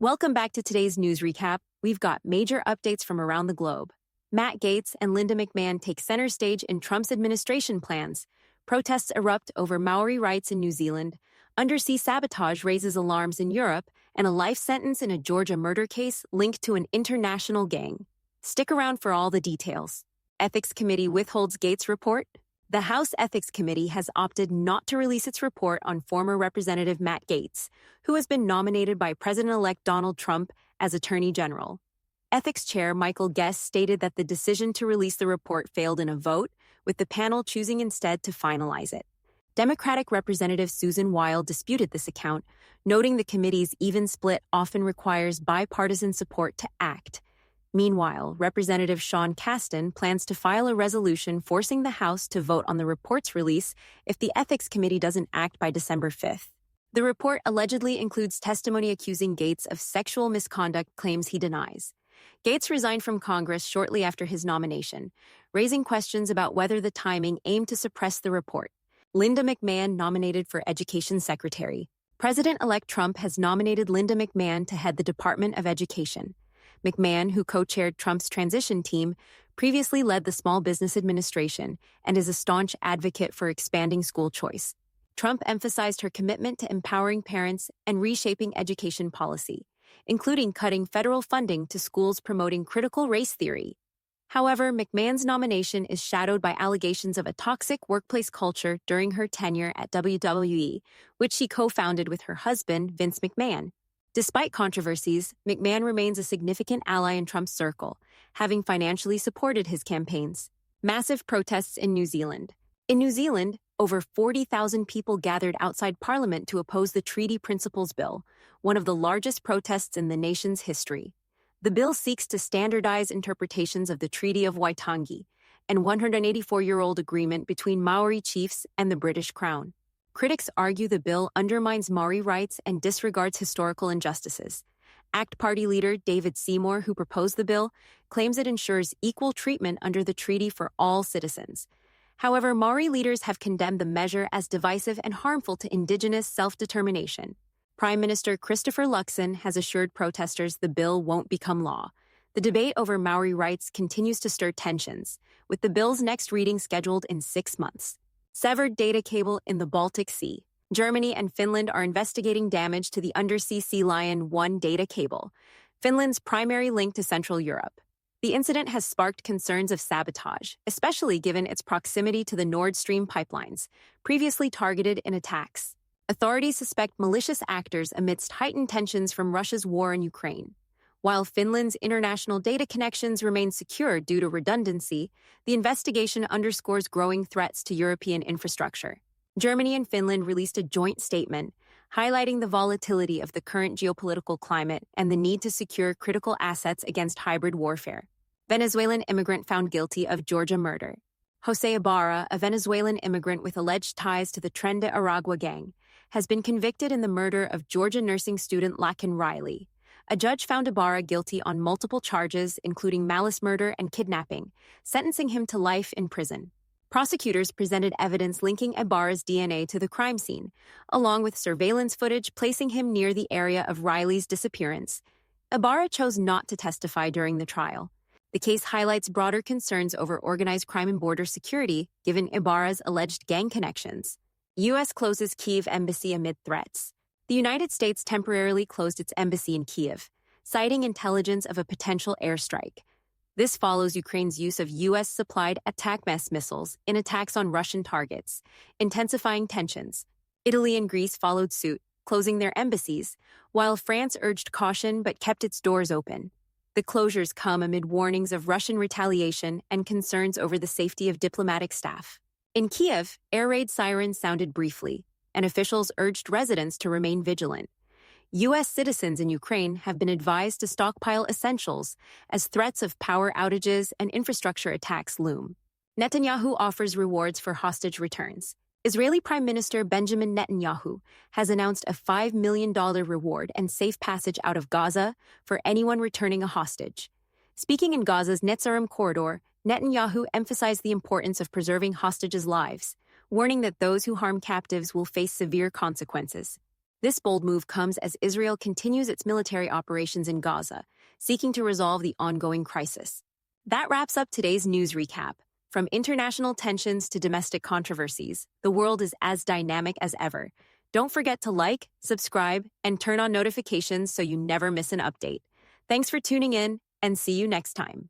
Welcome back to today's news recap. We've got major updates from around the globe. Matt Gaetz and Linda McMahon take center stage in Trump's administration plans. Protests erupt over Maori rights in New Zealand. Undersea sabotage raises alarms in Europe, and a life sentence in a Georgia murder case linked to an international gang. Stick around for all the details. Ethics Committee withholds Gaetz report. The House Ethics Committee has opted not to release its report on former Representative Matt Gaetz, who has been nominated by President-elect Donald Trump as Attorney General. Ethics Chair Michael Gaetz stated that the decision to release the report failed in a vote, with the panel choosing instead to finalize it. Democratic Representative Susan Wild disputed this account, noting the committee's even split often requires bipartisan support to act. Meanwhile, Representative Sean Casten plans to file a resolution forcing the House to vote on the report's release if the Ethics Committee doesn't act by December 5th. The report allegedly includes testimony accusing Gaetz of sexual misconduct claims he denies. Gaetz resigned from Congress shortly after his nomination, raising questions about whether the timing aimed to suppress the report. Linda McMahon nominated for Education Secretary. President-elect Trump has nominated Linda McMahon to head the Department of Education. McMahon, who co-chaired Trump's transition team, previously led the Small Business Administration and is a staunch advocate for expanding school choice. Trump emphasized her commitment to empowering parents and reshaping education policy, including cutting federal funding to schools promoting critical race theory. However, McMahon's nomination is shadowed by allegations of a toxic workplace culture during her tenure at WWE, which she co-founded with her husband, Vince McMahon. Despite controversies, McMahon remains a significant ally in Trump's circle, having financially supported his campaigns. Massive protests in New Zealand. In New Zealand, over 40,000 people gathered outside Parliament to oppose the Treaty Principles Bill, one of the largest protests in the nation's history. The bill seeks to standardize interpretations of the Treaty of Waitangi, an 184-year-old agreement between Māori chiefs and the British Crown. Critics argue the bill undermines Māori rights and disregards historical injustices. ACT Party leader David Seymour, who proposed the bill, claims it ensures equal treatment under the treaty for all citizens. However, Māori leaders have condemned the measure as divisive and harmful to Indigenous self-determination. Prime Minister Christopher Luxon has assured protesters the bill won't become law. The debate over Maori rights continues to stir tensions, with the bill's next reading scheduled in 6 months. Severed data cable in the Baltic Sea. Germany and Finland are investigating damage to the undersea Sea Lion 1 data cable, Finland's primary link to Central Europe. The incident has sparked concerns of sabotage, especially given its proximity to the Nord Stream pipelines, previously targeted in attacks. Authorities suspect malicious actors amidst heightened tensions from Russia's war in Ukraine. While Finland's international data connections remain secure due to redundancy, the investigation underscores growing threats to European infrastructure. Germany and Finland released a joint statement, highlighting the volatility of the current geopolitical climate and the need to secure critical assets against hybrid warfare. Venezuelan immigrant found guilty of Georgia murder. Jose Ibarra, a Venezuelan immigrant with alleged ties to the Tren de Aragua gang, has been convicted in the murder of Georgia nursing student Laken Riley. A judge found Ibarra guilty on multiple charges, including malice murder and kidnapping, sentencing him to life in prison. Prosecutors presented evidence linking Ibarra's DNA to the crime scene, along with surveillance footage placing him near the area of Riley's disappearance. Ibarra chose not to testify during the trial. The case highlights broader concerns over organized crime and border security, given Ibarra's alleged gang connections. U.S. closes Kyiv embassy amid threats. The United States temporarily closed its embassy in Kyiv, citing intelligence of a potential airstrike. This follows Ukraine's use of U.S.-supplied attack-mass missiles in attacks on Russian targets, intensifying tensions. Italy and Greece followed suit, closing their embassies, while France urged caution but kept its doors open. The closures come amid warnings of Russian retaliation and concerns over the safety of diplomatic staff. In Kyiv, air raid sirens sounded briefly, and officials urged residents to remain vigilant. U.S. citizens in Ukraine have been advised to stockpile essentials as threats of power outages and infrastructure attacks loom. Netanyahu offers rewards for hostage returns. Israeli Prime Minister Benjamin Netanyahu has announced a $5 million reward and safe passage out of Gaza for anyone returning a hostage. Speaking in Gaza's Netzarim corridor, Netanyahu emphasized the importance of preserving hostages' lives, warning that those who harm captives will face severe consequences. This bold move comes as Israel continues its military operations in Gaza, seeking to resolve the ongoing crisis. That wraps up today's news recap. From international tensions to domestic controversies, the world is as dynamic as ever. Don't forget to like, subscribe, and turn on notifications so you never miss an update. Thanks for tuning in, and see you next time.